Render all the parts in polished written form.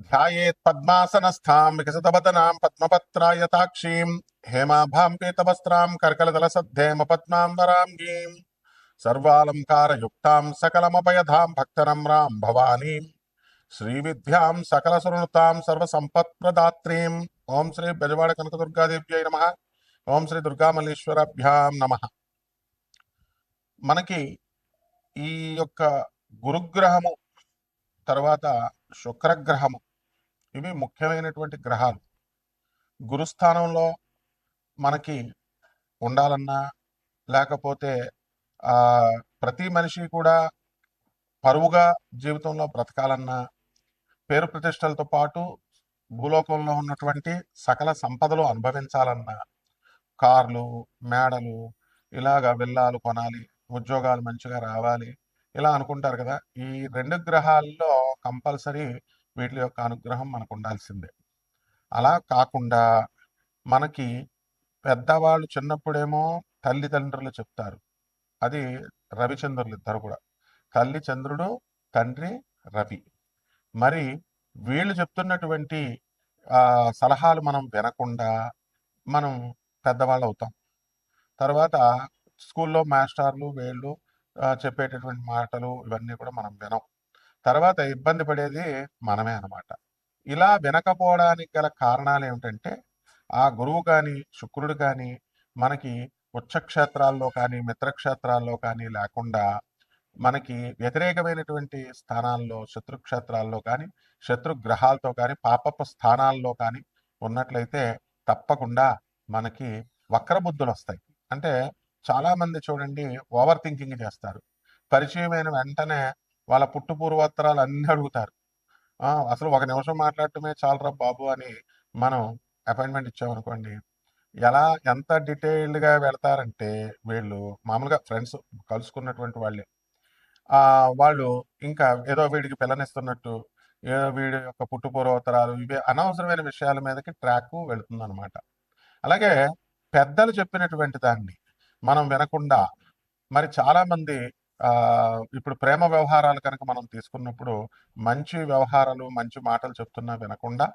ధ్యాయేత్ పద్మాసనస్థాం వికసితవదనాం పద్మపత్రాయతాక్షీం హేమాభాం పీతవస్త్రాం కర్కలదలసద్ధేమ పద్మాం వరాంగీం సర్వాలంకారయుక్తాం సకలమపయధాం భక్తనమ్రాం భవానీం శ్రీవిద్యాం సకలసునృతాం సర్వసంపత్ప్రదాత్రీం. ఓం శ్రీ బెజవాడ కనకదుర్గాదేవ్యై నమః. ఓం శ్రీ దుర్గామల్లీశ్వరాభ్యాం నమః. మనకి ఈ యొక్క గురుగ్రహము తర్వాత శుక్రగ్రహము ఇవి ముఖ్యమైనటువంటి గ్రహాలు. గురుస్థానంలో మనకి ఉండాలన్నా లేకపోతే ప్రతి మనిషి కూడా పరువుగా జీవితంలో బ్రతకాలన్నా, పేరు ప్రతిష్టలతో పాటు భూలోకంలో ఉన్నటువంటి సకల సంపదలు అనుభవించాలన్నా, కార్లు మేడలు ఇలాగా విల్లాలు కొనాలి, ఉద్యోగాలు మంచిగా రావాలి, ఇలా అనుకుంటారు కదా. ఈ 2 గ్రహాల్లో కంపల్సరీ వీటి యొక్క అనుగ్రహం మనకు ఉండాల్సిందే. అలా కాకుండా మనకి పెద్దవాళ్ళు చిన్నప్పుడేమో తల్లిదండ్రులు చెప్తారు, అది రవిచంద్రులు ఇద్దరు కూడా, తల్లి చంద్రుడు, తండ్రి రవి. మరి వీళ్ళు చెప్తున్నటువంటి సలహాలు మనం వినకుండా మనం పెద్దవాళ్ళు అవుతాం. తర్వాత స్కూల్లో మాస్టర్లు వీళ్ళు చెప్పేటటువంటి మాటలు ఇవన్నీ కూడా మనం వినం. తర్వాత ఇబ్బంది పడేది మనమే అన్నమాట. ఇలా వినకపోవడానికి గల కారణాలు ఏమిటంటే, ఆ గురువు కానీ శుక్రుడు కానీ మనకి ఉచ్చక్షేత్రాల్లో కానీ మిత్రక్షేత్రాల్లో కానీ లేకుండా మనకి వ్యతిరేకమైనటువంటి స్థానాల్లో శత్రుక్షేత్రాల్లో కానీ శత్రు గ్రహాలతో కానీ పాపపు స్థానాల్లో కానీ ఉన్నట్లయితే తప్పకుండా మనకి వక్రబుద్ధులు వస్తాయి. అంటే చాలామంది చూడండి ఓవర్ థింకింగ్ చేస్తారు. పరిచయమైన వెంటనే వాళ్ళ పుట్టు పూర్వోత్తరాలు అన్నీ అడుగుతారు. అసలు ఒక నిమిషం మాట్లాడటమే చాలరా బాబు అని మనం అపాయింట్మెంట్ ఇచ్చామనుకోండి, ఎంత డీటెయిల్డ్గా వెళతారంటే వీళ్ళు మామూలుగా ఫ్రెండ్స్ కలుసుకున్నటువంటి వాళ్ళే వాళ్ళు ఇంకా ఏదో వీడికి పిల్లనిస్తున్నట్టు, ఏదో వీడి యొక్క పుట్టు పూర్వోత్తరాలు ఇవే అనవసరమైన విషయాల మీదకి ట్రాక్ వెళుతుందన్నమాట. అలాగే పెద్దలు చెప్పినటువంటి దాన్ని మనం వినకుండా మరి చాలామంది ఇప్పుడు ప్రేమ వ్యవహారాలు కనుక మనం తీసుకున్నప్పుడు మంచి వ్యవహారాలు మంచి మాటలు చెప్తున్నా వినకుండా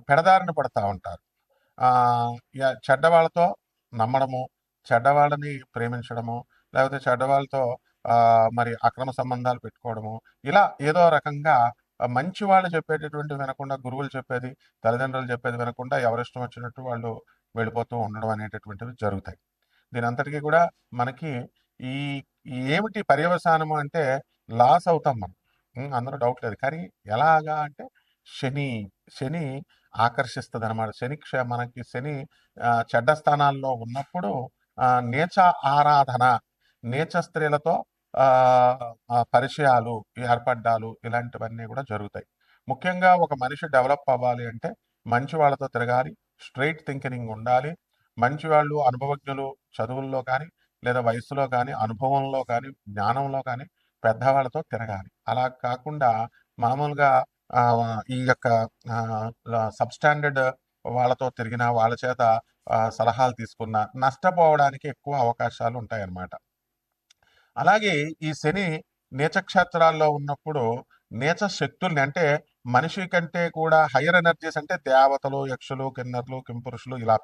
పెడదారిని పడతా ఉంటారు. చెడ్డవాళ్ళతో నమ్మడము, చెడ్డవాళ్ళని ప్రేమించడము, లేకపోతే చెడ్డవాళ్ళతో మరి అక్రమ సంబంధాలు పెట్టుకోవడము, ఇలా ఏదో రకంగా మంచి వాళ్ళు చెప్పేటటువంటి వినకుండా, గురువులు చెప్పేది తల్లిదండ్రులు చెప్పేది వినకుండా ఎవరిష్టం వచ్చినట్టు వాళ్ళు వెళ్ళిపోతూ ఉండడం అనేటటువంటివి జరుగుతాయి. దీని అంతటికీ కూడా మనకి ఈ ఏమిటి పర్యవసానము అంటే లాస్ అవుతాం మనం, అందులో డౌట్ లేదు. కానీ ఎలాగా అంటే శని శని ఆకర్షిస్తుంది అనమాట. మనకి శని చెడ్డ స్థానాల్లో ఉన్నప్పుడు నీచ ఆరాధన, నీచ స్త్రీలతో పరిచయాలు ఏర్పడ్డాలు ఇలాంటివన్నీ కూడా జరుగుతాయి. ముఖ్యంగా ఒక మనిషి డెవలప్ అవ్వాలి అంటే మంచి వాళ్ళతో తిరగాలి, స్ట్రైట్ థింకింగ్ ఉండాలి, మంచి వాళ్ళు అనుభవజ్ఞులు చదువుల్లో కానీ లేదా వయసులో కానీ అనుభవంలో కానీ జ్ఞానంలో కానీ పెద్దవాళ్ళతో తిరగాలి. అలా కాకుండా మామూలుగా ఈ యొక్క సబ్స్టాండర్డ్ వాళ్ళతో తిరిగిన వాళ్ళ చేత సలహాలు తీసుకున్న నష్టపోవడానికి ఎక్కువ అవకాశాలు ఉంటాయన్నమాట. అలాగే ఈ శని నీచక్షేత్రాల్లో ఉన్నప్పుడు నీచ శక్తుల్ని, అంటే మనిషి కంటే కూడా హయ్యర్ ఎనర్జీస్, అంటే దేవతలు, యక్షులు, కిన్నర్లు, కింపురుషులు, ఇలా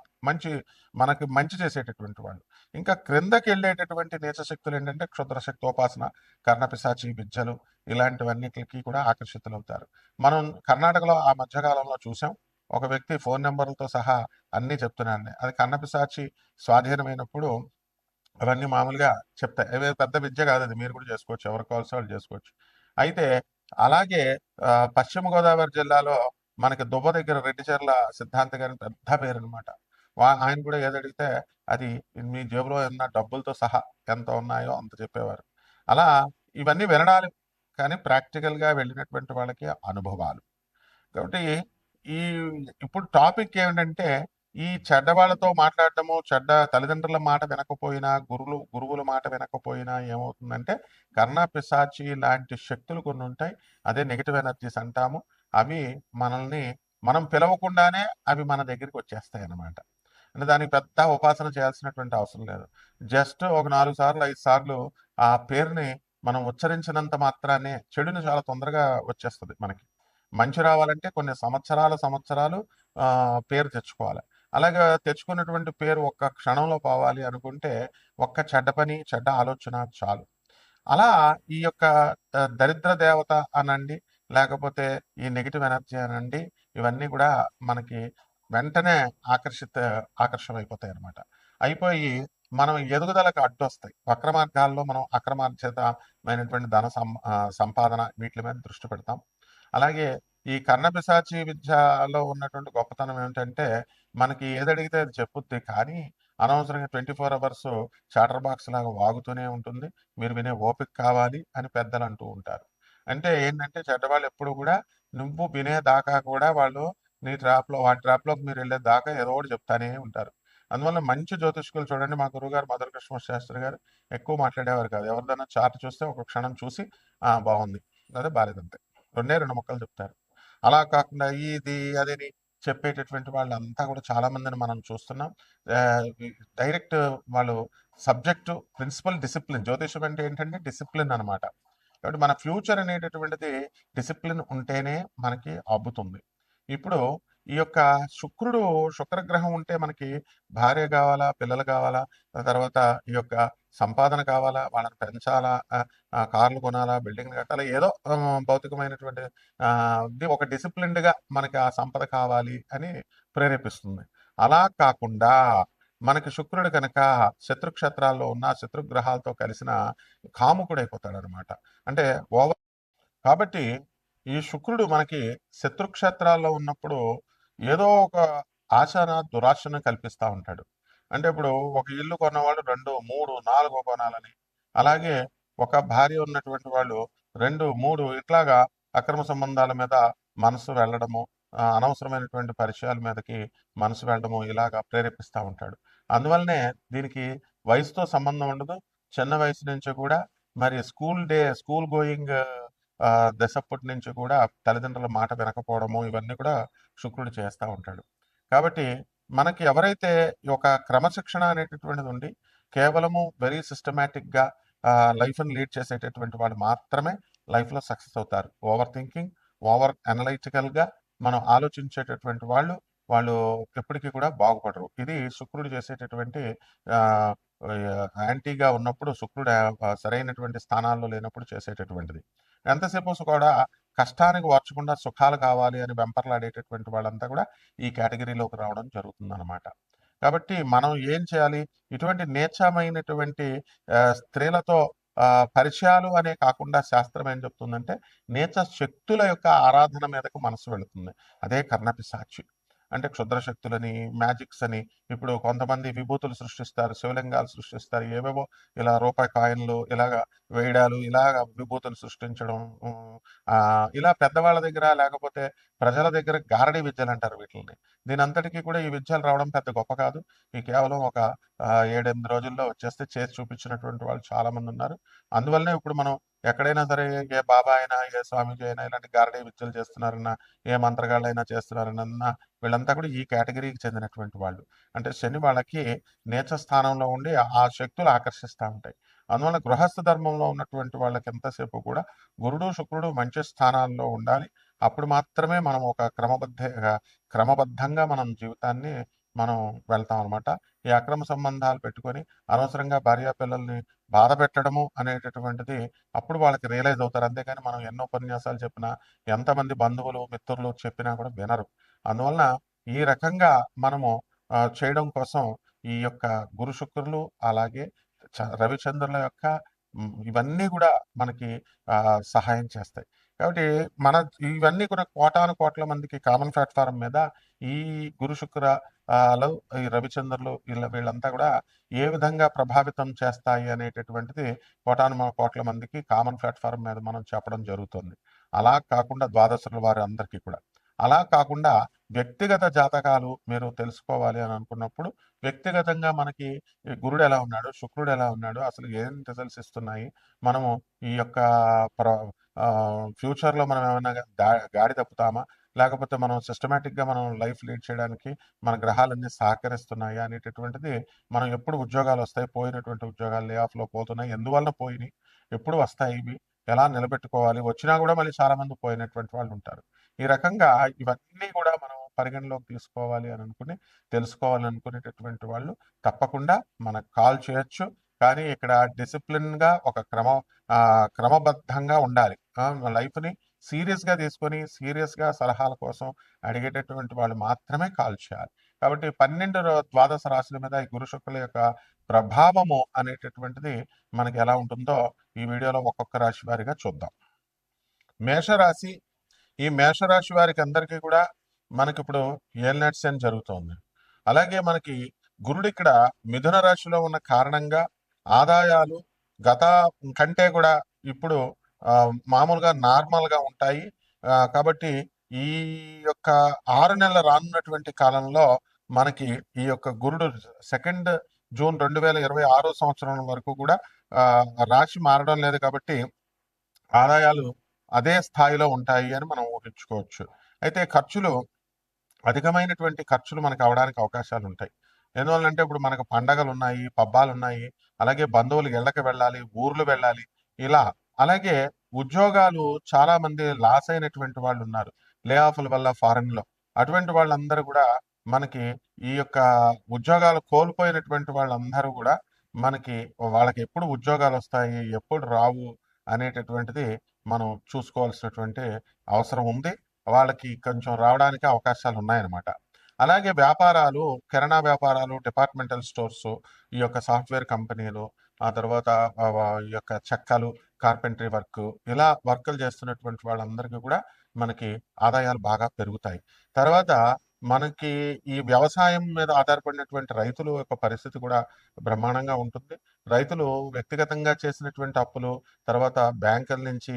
మనకి మంచి చేసేటటువంటి వాళ్ళు. ఇంకా క్రిందకి వెళ్ళేటటువంటి నీచ శక్తులు ఏంటంటే క్షుద్ర శక్తోపాసన, కర్ణపిశాచి విద్యలు, ఇలాంటివన్నిటికి కూడా ఆకర్షితులవుతారు. మనం కర్ణాటకలో ఆ మధ్యకాలంలో చూసాం, ఒక వ్యక్తి ఫోన్ నెంబర్లతో సహా అన్నీ చెప్తున్నాడు. అది కర్ణపిశాచి స్వాధీనమైనప్పుడు అవన్నీ మామూలుగా చెప్తాయి. అవి పెద్ద విద్య కాదు, అది మీరు కూడా చేసుకోవచ్చు, ఎవరికి కావాల్సిన వాళ్ళు చేసుకోవచ్చు. అయితే అలాగే పశ్చిమ గోదావరి జిల్లాలో మనకి దుబ్బ దగ్గర రెడ్డిచెర్ల సిద్ధాంత గారి పెద్ద పేరు అనమాట. ఆయన కూడా ఏదడిగితే అది మీ జేబులో ఉన్న డబ్బులతో సహా ఎంత ఉన్నాయో అంత చెప్పేవారు. అలా ఇవన్నీ వినడాలు, కానీ ప్రాక్టికల్గా వెళ్ళినటువంటి వాళ్ళకి అనుభవాలు. కాబట్టి ఈ ఇప్పుడు టాపిక్ ఏమిటంటే, ఈ చెడ్డవాళ్ళతో మాట్లాడటము, చెడ్డ తల్లిదండ్రుల మాట వినకపోయినా, గురువుల మాట వినకపోయినా ఏమవుతుందంటే కర్ణ పిశాచి లాంటి శక్తులు కొన్ని ఉంటాయి. అదే నెగిటివ్ ఎనర్జీస్ అంటాము. అవి మనల్ని మనం పిలవకుండానే అవి మన దగ్గరికి వచ్చేస్తాయి అన్నమాట. అంటే దానికి పెద్ద ఉపాసన చేయాల్సినటువంటి అవసరం లేదు. జస్ట్ ఒక 4 సార్లు 5 సార్లు ఆ పేరుని మనం ఉచ్చరించినంత మాత్రానే చెడుని చాలా తొందరగా వచ్చేస్తుంది మనకి. మంచి రావాలంటే కొన్ని సంవత్సరాలు పేరు తెచ్చుకోవాలి. అలాగా తెచ్చుకున్నటువంటి పేరు ఒక్క క్షణంలో పోవాలి అనుకుంటే, ఒక్క చెడ్డ పని, చెడ్డ ఆలోచన చాలు. అలా ఈ యొక్క దరిద్ర దేవత అనండి, లేకపోతే ఈ నెగెటివ్ ఎనర్జీ అనండి, ఇవన్నీ కూడా మనకి వెంటనే ఆకర్షమైపోతాయన్నమాట. అయిపోయి మనం ఎదుగుదలకు అడ్డొస్తాయి. వక్ర మార్గాల్లో మనం అక్రమార్జితమైనటువంటి సంపాదన వీట్లి మీద దృష్టి పెడతాం. అలాగే ఈ కర్ణపిశాచి విద్యలో ఉన్నటువంటి గొప్పతనం ఏమిటంటే, మనకి ఏదడిగితే అది చెప్పుద్ది. కానీ అనవసరంగా 24 అవర్స్ చాటర్ బాక్స్ లాగా వాగుతూనే ఉంటుంది. మీరు వినే ఓపిక కావాలి అని పెద్దలు అంటూ ఉంటారు. అంటే ఏంటంటే చెడ్డవాళ్ళు ఎప్పుడు కూడా నువ్వు వినేదాకా కూడా వాళ్ళు వాటి ట్రాప్‌లోకి మీరెళ్ళే దాకా ఏదో ఒకటి చెప్తానే ఉంటారు. అందువల్ల మంచి జ్యోతిష్కులు చూడండి, మా గురువుగారు మధుర కృష్ణ శాస్త్రి గారు ఎక్కువ మాట్లాడేవారు కాదు. ఎవరిదైనా చార్ట్ చూస్తే ఒక క్షణం చూసి, బాగుంది. లేదా బాలేదంతే. రెండే 2 ముక్కలు చెప్తారు. అలా కాకుండా ఇది అదని చెప్పేటటువంటి వాళ్ళంతా కూడా చాలా మందిని మనం చూస్తున్నాం. డైరెక్ట్ వాళ్ళు సబ్జెక్టు, ప్రిన్సిపల్, డిసిప్లిన్. జ్యోతిషం అంటే ఏంటంటే డిసిప్లిన్ అనమాట. కాబట్టి మన ఫ్యూచర్ అనేటటువంటిది డిసిప్లిన్ ఉంటేనే మనకి అబ్బుతుంది. ఇప్పుడు ఈ యొక్క శుక్రగ్రహం ఉంటే మనకి భార్య కావాలా, పిల్లలు కావాలా, తర్వాత ఈ యొక్క సంపాదన కావాలా, వాళ్ళని పెంచాలా, కార్లు కొనాలా, బిల్డింగ్లు కట్టాలా, ఏదో భౌతికమైనటువంటి ఇది ఒక డిసిప్లిన్డ్‌గా మనకి ఆ సంపద కావాలి అని ప్రేరేపిస్తుంది. అలా కాకుండా మనకి శుక్రుడు కనుక శత్రుక్షేత్రాల్లో ఉన్న శత్రుగ్రహాలతో కలిసిన కాముకుడైపోతాడనమాట. అంటే కాబట్టి ఈ శుక్రుడు మనకి శత్రుక్షేత్రాల్లో ఉన్నప్పుడు ఏదో ఒక దురాశను కల్పిస్తా ఉంటాడు. అంటే ఇప్పుడు ఒక ఇల్లు కొన్నవాడు 2, 3, 4 కొనాలని, అలాగే ఒక భార్య ఉన్నటువంటి వాళ్ళు 2, 3 ఇట్లాగా అక్రమ సంబంధాల మీద మనసు వెళ్ళడము, అనవసరమైనటువంటి పరిచయాల మీదకి మనసు వెళ్ళడము ఇలాగా ప్రేరేపిస్తా ఉంటాడు. అందువల్లనే దీనికి వయసుతో సంబంధం ఉండదు. చిన్న వయసు నుంచి కూడా మరి స్కూల్ గోయింగ్ దశప్పటి నుంచి కూడా తల్లిదండ్రుల మాట వినకపోవడము ఇవన్నీ కూడా శుక్రుడు చేస్తా ఉంటాడు. కాబట్టి మనకి ఎవరైతే ఈ ఒక క్రమశిక్షణ అనేటటువంటిది ఉండి కేవలము వెరీ సిస్టమాటిక్‌గా లైఫ్‌ని లీడ్ చేసేటటువంటి వాళ్ళు మాత్రమే లైఫ్‌లో సక్సెస్ అవుతారు. ఓవర్ థింకింగ్, ఓవర్ అనలైటికల్‌గా మనం ఆలోచించేటటువంటి వాళ్ళు ఎప్పటికీ కూడా బాగుపడరు. ఇది శుక్రుడు చేసేటటువంటి ఆహ్, యాంటీగా ఉన్నప్పుడు శుక్రుడు సరైనటువంటి స్థానాల్లో లేనప్పుడు చేసేటటువంటిది. ఎంతసేపు కూడా కష్టానికి ఓర్చకుండా సుఖాలు కావాలి అని వెంపర్లాడేటటువంటి వాళ్ళంతా కూడా ఈ కేటగిరీలోకి రావడం జరుగుతుందనమాట. కాబట్టి మనం ఏం చేయాలి? ఇటువంటి నీచమైనటువంటి స్త్రీలతో పరిచయాలు అనే కాకుండా శాస్త్రం ఏం చెప్తుందంటే, నీచ శక్తుల యొక్క ఆరాధన మీదకు మనసు వెళుతుంది. అదే కర్ణపిశాచి. అంటే క్షుద్ర శక్తులని, మ్యాజిక్స్ అని, ఇప్పుడు కొంతమంది విభూతులు సృష్టిస్తారు, శివలింగాలు సృష్టిస్తారు, ఏవేవో ఇలా రూపాయి కాయిన్‌లు ఇలాగా వేయడాలు, ఇలాగ విభూతులు సృష్టించడం. ఇలా పెద్దవాళ్ళ దగ్గర లేకపోతే ప్రజల దగ్గర గారడీ విద్యలంటారు వీటిల్ని. దీనంతటికి కూడా ఈ విద్యలు రావడం పెద్ద గొప్ప కాదు. ఈ కేవలం ఒక 7, 8 రోజుల్లో వచ్చేస్తే చేసి చూపించినటువంటి వాళ్ళు చాలా మందున్నారు. అందువల్లనే ఇప్పుడు మనం ఎక్కడైనా సరే ఏ బాబా అయినా, ఏ స్వామీజీ అయినా ఇలాంటి గారడీ విద్యలు చేస్తున్నారన్నా, ఏ మంత్రగాళ్ళైనా చేస్తున్నారనన్నా వీళ్ళంతా కూడా ఈ కేటగిరీకి చెందినటువంటి వాళ్ళు. అంటే శని వాళ్ళకి నీచ స్థానంలో ఉండి ఆ శక్తులు ఆకర్షిస్తా ఉంటాయి. అందువల్ల గృహస్థ ధర్మంలో ఉన్నటువంటి వాళ్ళకి ఎంతసేపు కూడా గురుడు, శుక్రుడు మంచి స్థానాల్లో ఉండాలి. అప్పుడు మాత్రమే మనం ఒక క్రమబద్ధంగా మనం జీవితాన్ని మనం వెళ్తాం అనమాట. ఈ అక్రమ సంబంధాలు పెట్టుకొని అనవసరంగా భార్యాపిల్లల్ని బాధ పెట్టడము అనేటటువంటిది అప్పుడు వాళ్ళకి రియలైజ్ అవుతారు. అంతేగాని మనం ఎన్నో ఉపన్యాసాలు చెప్పినా, ఎంతమంది బంధువులు, మిత్రులు చెప్పినా కూడా వినరు. అందువలన ఈ రకంగా మనము చేయడం కోసం ఈ యొక్క గురు, శుక్రులు అలాగే రవిచంద్రుల యొక్క ఇవన్నీ కూడా మనకి సహాయం చేస్తాయి. కాబట్టి మన ఇవన్నీ కూడా కోటాను కోట్ల మందికి కామన్ ప్లాట్‌ఫార్మ్ మీద ఈ గురు, శుక్ర ఈ రవిచంద్రులు వీళ్ళంతా కూడా ఏ విధంగా ప్రభావితం చేస్తాయి అనేటటువంటిది కోట్ల మందికి కామన్ ప్లాట్‌ఫార్మ్ మీద మనం చెప్పడం జరుగుతుంది. అలా కాకుండా ద్వాదశుల వారి అందరికీ కూడా. అలా కాకుండా వ్యక్తిగత జాతకాలు మీరు తెలుసుకోవాలి అని అనుకున్నప్పుడు వ్యక్తిగతంగా మనకి ఈ గురుడు ఎలా ఉన్నాడు? శుక్రుడు ఎలా ఉన్నాడు? అసలు ఏం రిజల్ట్స్ ఇస్తున్నాయి? మనము ఈ యొక్క ప్ర ఫ్యూచర్‌లో మనం ఏమన్నా గాడి తప్పుతామా? లేకపోతే మనం సిస్టమాటిక్‌గా మనం లైఫ్ లీడ్ చేయడానికి మన గ్రహాలన్నీ సహకరిస్తున్నాయా? అనేటటువంటిది మనం ఎప్పుడు ఉద్యోగాలొస్తాయి, పోయినటువంటి ఉద్యోగాలు లే ఆఫ్‌లో పోతున్నాయి, ఎందువలన పోయినియి? ఎప్పుడు వస్తాయి ఇవి? ఎలా నిలబెట్టుకోవాలి? వచ్చినా గూడా మళ్ళీ చాలామంది పోయినటువంటి వాళ్ళుంటారు. ఈ రకంగా ఇవన్నీ కూడా మనం పరిగణలోకి తీసుకోవాలి అని అనుకుని తెలుసుకోవాలని అనుకునేటటువంటి వాళ్ళు తప్పకుండా మనకు కాల్ చేయొచ్చు. కానీ ఇక్కడ డిసిప్లిన్‌గా ఒక క్రమబద్ధంగా ఉండాలి. లైఫ్‌ని సీరియస్‌గా తీసుకొని, సీరియస్‌గా సలహాల కోసం అడిగేటటువంటి వాళ్ళు మాత్రమే కాల్ చేయాలి. కాబట్టి 12 ద్వాదశ రాశుల మీద ఈ గురు శుక్రుల యొక్క ప్రభావము అనేటటువంటిది మనకి ఎలా ఉంటుందో ఈ వీడియోలో ఒక్కొక్క రాశి వారిగా చూద్దాం. మేషరాశి. ఈ మేషరాశి వారికి అందరికీ కూడా మనకిప్పుడు ఏలినాటి శని జరుగుతోంది. అలాగే మనకి గురుడు ఇక్కడ మిథున రాశిలో ఉన్న కారణంగా ఆదాయాలు గత కంటే కూడా ఇప్పుడు మామూలుగా నార్మల్గా ఉంటాయి. కాబట్టి ఈ యొక్క 6 నెలల రానున్నటువంటి కాలంలో మనకి ఈ యొక్క గురుడు 2 జూన్ 2026 సంవత్సరం వరకు కూడా రాశి మారడం లేదు కాబట్టి ఆదాయాలు అదే స్థాయిలో ఉంటాయి అని మనం ఊహించుకోవచ్చు. అయితే అధికమైనటువంటి ఖర్చులు మనకు అవడానికి అవకాశాలు ఉంటాయి. ఎందువల్లంటే ఇప్పుడు మనకు పండగలున్నాయి, పబ్బాలున్నాయి, అలాగే బంధువులు ఇళ్ళకి వెళ్ళాలి, ఊర్లు వెళ్ళాలి. ఇలా అలాగే ఉద్యోగాలు చాలా మంది లాస్ అయినటువంటి వాళ్ళున్నారు. లే ఆఫ్‌ల వల్ల ఫారెన్‌లో. అటువంటి వాళ్ళందరూ కూడా మనకి ఈ యొక్క ఉద్యోగాలు కోల్పోయినటువంటి వాళ్ళందరూ కూడా మనకి వాళ్ళకి ఎప్పుడు ఉద్యోగాలొస్తాయి, ఎప్పుడు రావు అనేటటువంటిది మనం చూసుకోవాల్సినటువంటి అవసరం ఉంది. వాళ్ళకి కొంచెం రావడానికి అవకాశాలు ఉన్నాయన్నమాట. అలాగే వ్యాపారాలు, కిరాణా వ్యాపారాలు, డిపార్ట్మెంటల్ స్టోర్సు, ఈ యొక్క సాఫ్ట్‌వేర్ కంపెనీలు, ఆ తర్వాత ఈ యొక్క చెక్కలు, కార్పెంటరీ వర్క్ ఇలా వర్కులు చేస్తున్నటువంటి వాళ్ళందరికీ కూడా మనకి ఆదాయాలు బాగా పెరుగుతాయి. తర్వాత మనకి ఈ వ్యవసాయం మీద ఆధారపడినటువంటి రైతుల యొక్క పరిస్థితి కూడా బ్రహ్మాండంగా ఉంటుంది. రైతులు వ్యక్తిగతంగా చేసినటువంటి అప్పులు, తర్వాత బ్యాంకుల నుంచి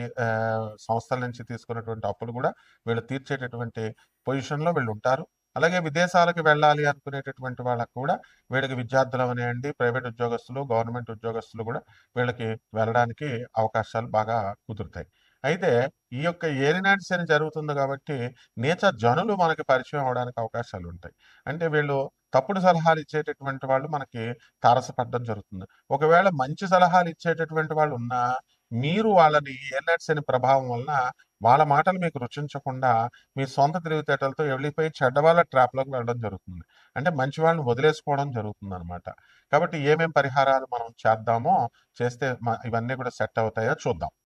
సంస్థల నుంచి తీసుకున్నటువంటి అప్పులు కూడా వీళ్ళు తీర్చేటటువంటి పొజిషన్‌లో వీళ్ళుంటారు. అలాగే విదేశాలకు వెళ్ళాలి అనుకునేటటువంటి వాళ్ళకి కూడా వీళ్ళకి విద్యార్థులు అవనియండి, ప్రైవేట్ ఉద్యోగస్తులు, గవర్నమెంట్ ఉద్యోగస్తులు కూడా వీళ్ళకి వెళ్ళడానికి అవకాశాలు బాగా కుదురుతాయి. అయితే ఈ యొక్క ఏలినాటి శని జరుగుతుంది కాబట్టి నీచ జనులు మనకి పరిచయం అవ్వడానికి అవకాశాలు ఉంటాయి. అంటే వీళ్ళు తప్పుడు సలహాలు ఇచ్చేటటువంటి వాళ్ళు మనకి తారసపడడం జరుగుతుంది. ఒకవేళ మంచి సలహాలు ఇచ్చేటటువంటి వాళ్ళు ఉన్నా, మీరు వాళ్ళని ఏలినాటి శని ప్రభావం వలన వాళ్ళ మాటలు మీకు రుచించకుండా మీ సొంత తెలివితేటలతో వెళ్ళిపోయి చెడ్డవాళ్ళ ట్రాప్‌లోకి వెళ్ళడం జరుగుతుంది. అంటే మంచి వాళ్ళని వదిలేసుకోవడం జరుగుతుందనమాట. కాబట్టి ఏమేం పరిహారాలు మనం చేద్దామో చేస్తే ఇవన్నీ కూడా సెట్ అవుతాయో చూద్దాం.